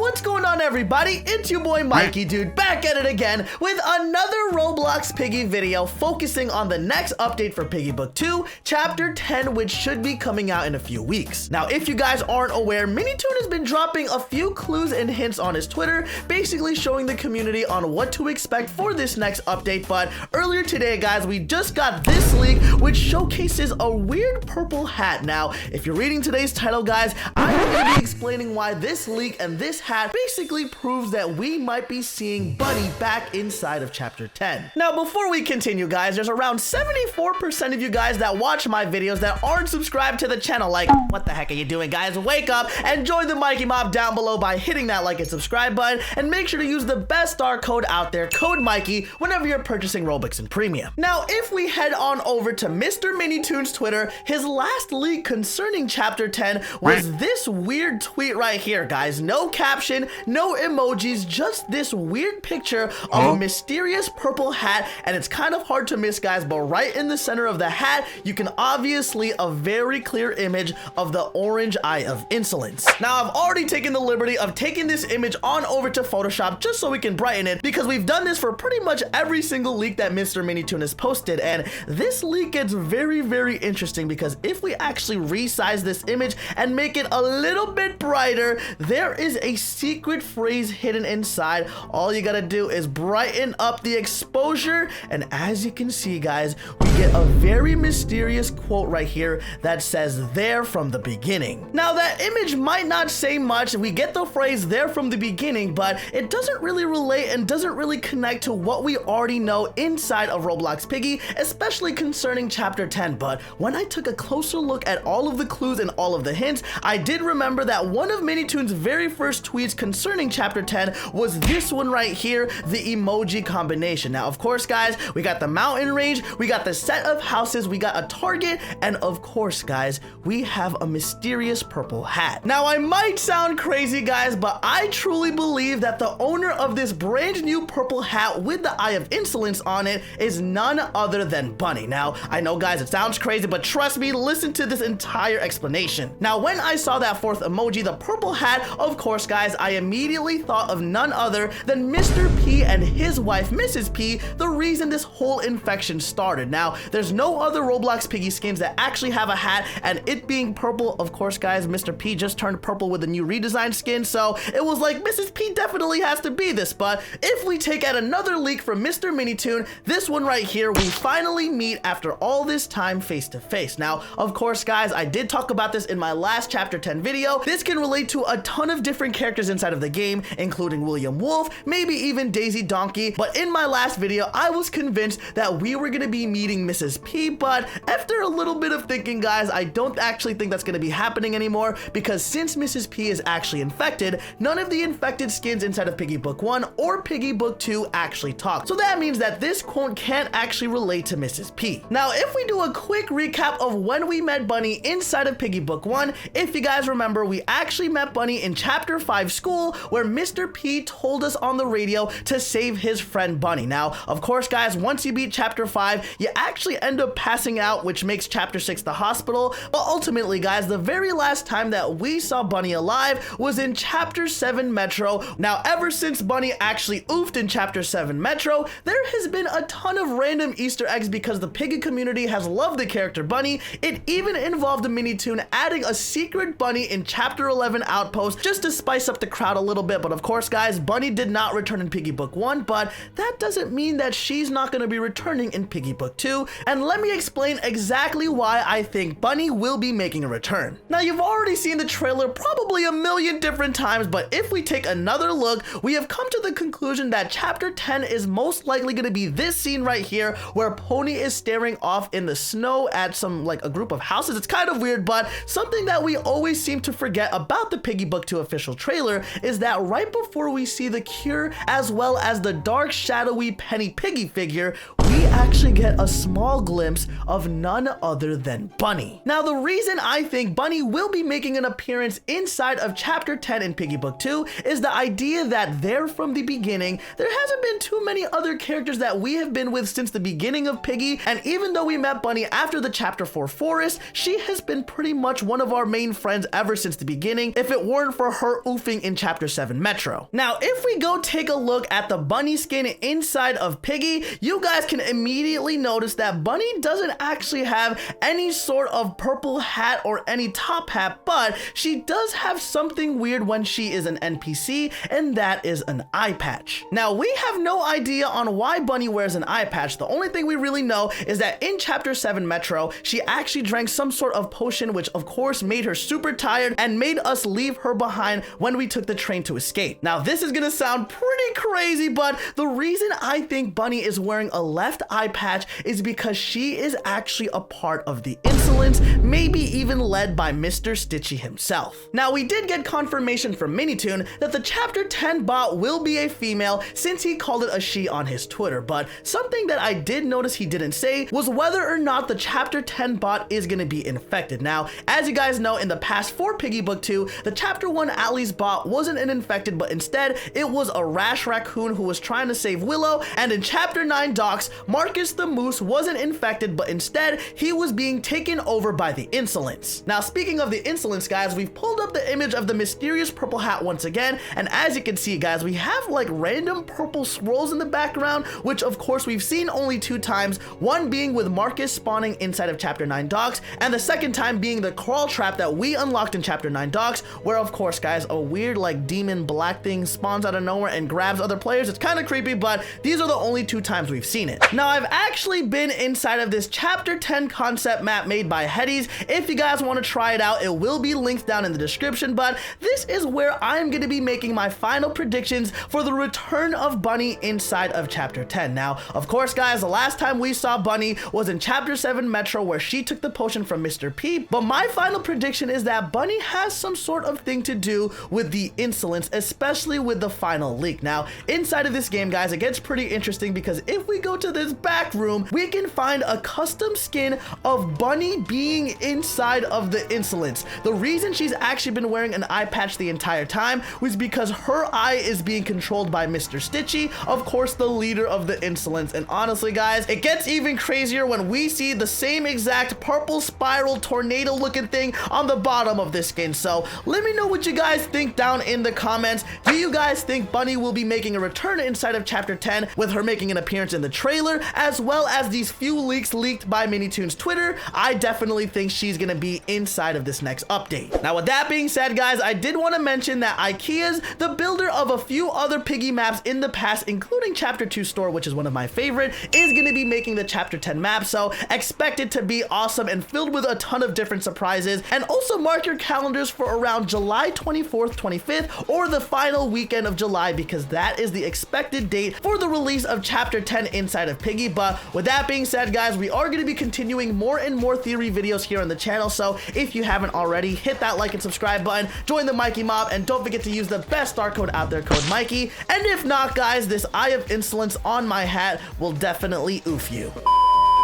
What's going on, everybody? It's your boy MIKEYDOOD back at it again with another Roblox Piggy video focusing on the next update for Piggy Book 2, Chapter 10, which should be coming out in a few weeks. Now, if you guys aren't aware, MiniToon has been dropping a few clues and hints on his Twitter, basically showing the community on what to expect for this next update. But earlier today, guys, we just got this leak, which showcases a weird purple hat. Now, if you're reading today's title, guys, I'm going to be explaining why this leak and this hat basically proves that we might be seeing Bunny back inside of Chapter 10. Now, before we continue, guys, there's around 74% of you guys that watch my videos that aren't subscribed to the channel. Like, what the heck are you doing, guys? Wake up and join the Mikey Mob down below by hitting that like and subscribe button, and make sure to use the best star code out there, code Mikey, whenever you're purchasing Robux and Premium. Now, if we head on over to Mr. MiniToon's Twitter, his last leak concerning Chapter 10 was this weird tweet right here, guys. No caption, no emojis, just this weird picture of a mysterious purple hat, and it's kind of hard to miss, guys, but right in the center of the hat, you can obviously a very clear image of the orange eye of insolence. Now, I've already taken the liberty of taking this image on over to Photoshop just so we can brighten it, because we've done this for pretty much every single leak that Mr. MiniToon has posted, and this leak gets very, very interesting because if we actually resize this image and make it a little bit brighter, there is a secret phrase hidden inside. All you gotta do is brighten up the exposure, and as you can see, guys, we get a very mysterious quote right here that says "there from the beginning." Now, that image might not say much. We get the phrase "there from the beginning," but it doesn't really relate and doesn't really connect to what we already know inside of Roblox Piggy, especially concerning Chapter 10. But when I took a closer look at all of the clues and all of the hints, I did remember that one of MiniToon's very first tweets concerning Chapter 10 was this one right here, the emoji combination. Now, of course, guys, we got the mountain range, we got the set of houses, we got a target, and of course, guys, we have a mysterious purple hat. Now, I might sound crazy, guys, but I truly believe that the owner of this brand new purple hat with the eye of insolence on it is none other than Bunny. Now, I know, guys, it sounds crazy, but trust me, listen to this entire explanation. Now, when I saw that fourth emoji, the purple hat, of course, guys, I immediately thought of none other than Mr. P and his wife, Mrs. P, the reason this whole infection started. Now, there's no other Roblox Piggy skins that actually have a hat, and it being purple, of course, guys, Mr. P just turned purple with a new redesigned skin, so it was like Mrs. P definitely has to be this. But if we take out another leak from Mr. MiniToon, this one right here, we finally meet after all this time face to face. Now, of course, guys, I did talk about this in my last Chapter 10 video. This can relate to a ton of different characters inside of the game, including William Wolf, maybe even Daisy Donkey, but in my last video, I was convinced that we were gonna be meeting Mrs. P, but after a little bit of thinking, guys, I don't actually think that's gonna be happening anymore, because since Mrs. P is actually infected, none of the infected skins inside of Piggy Book 1 or Piggy Book 2 actually talk. So that means that this quote can't actually relate to Mrs. P. Now, if we do a quick recap of when we met Bunny inside of Piggy Book 1, if you guys remember, we actually met Bunny in Chapter 5 School, where Mr. P told us on the radio to save his friend Bunny. Now, of course, guys, once you beat Chapter 5, you actually end up passing out, which makes Chapter 6 the hospital. But ultimately, guys, the very last time that we saw Bunny alive was in Chapter 7 Metro. Now, ever since Bunny actually oofed in Chapter 7 Metro, there has been a ton of random Easter eggs because the Piggy community has loved the character Bunny. It even involved the MiniToon adding a secret Bunny in Chapter 11 Outpost just to spice up the crowd a little bit. But of course, guys, Bunny did not return in Piggy Book 1, but that doesn't mean that she's not going to be returning in Piggy Book 2. And let me explain exactly why I think Bunny will be making a return. Now, you've already seen the trailer probably a million different times, but if we take another look, we have come to the conclusion that Chapter 10 is most likely going to be this scene right here, where Pony is staring off in the snow at a group of houses. It's kind of weird, but something that we always seem to forget about the Piggy Book 2 official trailer is that right before we see the cure as well as the dark shadowy Penny Piggy figure, we we actually get a small glimpse of none other than Bunny. Now, the reason I think Bunny will be making an appearance inside of Chapter 10 in Piggy Book 2 is the idea that there from the beginning, there hasn't been too many other characters that we have been with since the beginning of Piggy, and even though we met Bunny after the Chapter 4 forest, she has been pretty much one of our main friends ever since the beginning, if it weren't for her oofing in Chapter 7 Metro. Now, if we go take a look at the Bunny skin inside of Piggy, you guys can immediately notice that Bunny doesn't actually have any sort of purple hat or any top hat, but she does have something weird when she is an NPC, and that is an eye patch. Now, we have no idea on why Bunny wears an eye patch. The only thing we really know is that in Chapter 7 Metro, she actually drank some sort of potion, which of course made her super tired and made us leave her behind when we took the train to escape. Now, this is gonna sound pretty crazy, but the reason I think Bunny is wearing a left eye patch is because she is actually a part of the Insolence, maybe even led by Mr. Stitchy himself. Now, we did get confirmation from MIKEYDOOD that the Chapter 10 bot will be a female since he called it a she on his Twitter, but something that I did notice he didn't say was whether or not the Chapter 10 bot is going to be infected. Now, as you guys know, in the past for Piggy Book 2, the Chapter 1 Allie's bot wasn't an infected, but instead it was a rash raccoon who was trying to save Willow, and in Chapter 9 Docs, Marcus the Moose wasn't infected, but instead he was being taken over by the Insolence. Now, speaking of the Insolence, guys, we've pulled up the image of the mysterious purple hat once again, and as you can see, guys, we have like random purple swirls in the background, which of course we've seen only 2 times, one being with Marcus spawning inside of Chapter 9 Docs, and the second time being the crawl trap that we unlocked in Chapter 9 Docs, where of course, guys, a weird like demon black thing spawns out of nowhere and grabs other players. It's kind of creepy, but these are the only 2 times we've seen it. Now, I've actually been inside of this Chapter 10 concept map made by Headies. If you guys want to try it out, it will be linked down in the description, but this is where I'm going to be making my final predictions for the return of Bunny inside of Chapter 10. Now, of course, guys, the last time we saw Bunny was in Chapter 7 Metro, where she took the potion from Mr. P, but my final prediction is that Bunny has some sort of thing to do with the Insolence, especially with the final leak. Now, inside of this game, guys, it gets pretty interesting because if we go to this back room, we can find a custom skin of Bunny being inside of the Insolence. The reason she's actually been wearing an eye patch the entire time was because her eye is being controlled by Mr. Stitchy, of course, the leader of the Insolence. And honestly, guys, it gets even crazier when we see the same exact purple spiral tornado looking thing on the bottom of this skin. So let me know what you guys think down in the comments. Do you guys think Bunny will be making a return inside of Chapter 10 with her making an appearance in the trailer, as well as these few leaks leaked by MINITOON's Twitter? I definitely think she's gonna be inside of this next update. Now, with that being said, guys, I did want to mention that IKEA's the builder of a few other Piggy maps in the past, including Chapter 2 Store, which is one of my favorite, is going to be making the Chapter 10 map, so expect it to be awesome and filled with a ton of different surprises. And also mark your calendars for around July 24th, 25th, or the final weekend of July, because that is the expected date for the release of Chapter 10 inside of Piggy. But with that being said, guys, we are going to be continuing more and more theory videos here on the channel, so if you haven't already, hit that like and subscribe button, join the Mikey Mob, and don't forget to use the best star code out there, code Mikey. And if not, guys, this Eye of Insolence on my hat will definitely oof you.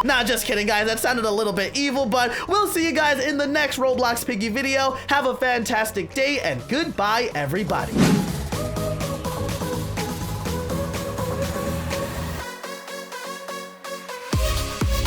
Nah, just kidding, guys. That sounded a little bit evil, but we'll see you guys in the next Roblox Piggy video. Have a fantastic day, and goodbye, everybody.